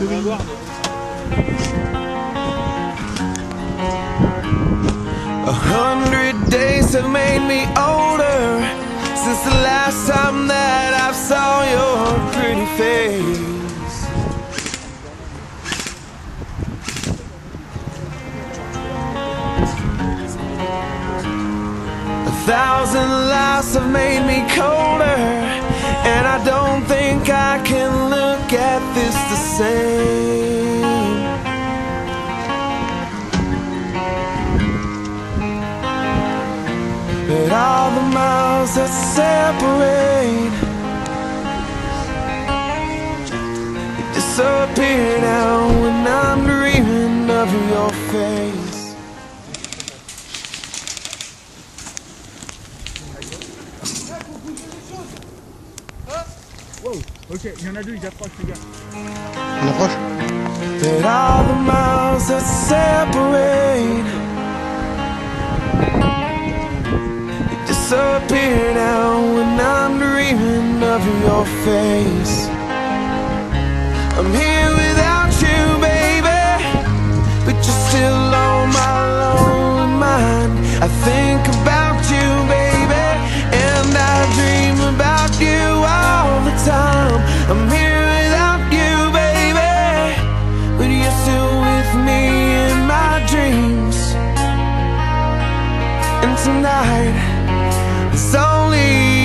100 days have made me older since the last time that I saw your pretty face. A thousand lives have made me colder, and I don't think I can look at this the same. But all the miles that separate disappear now when I'm dreaming of your face. Wow, ok, il y en a deux, ils approchent les gars. On approche. But all the miles that separate disappear now when I'm dreaming of your face. I'm here without you, baby, but you're still on my lonely mind. I think about you, baby, and I dream about you all the time. I'm here without you, baby, but you're still with me in my dreams. And tonight it's only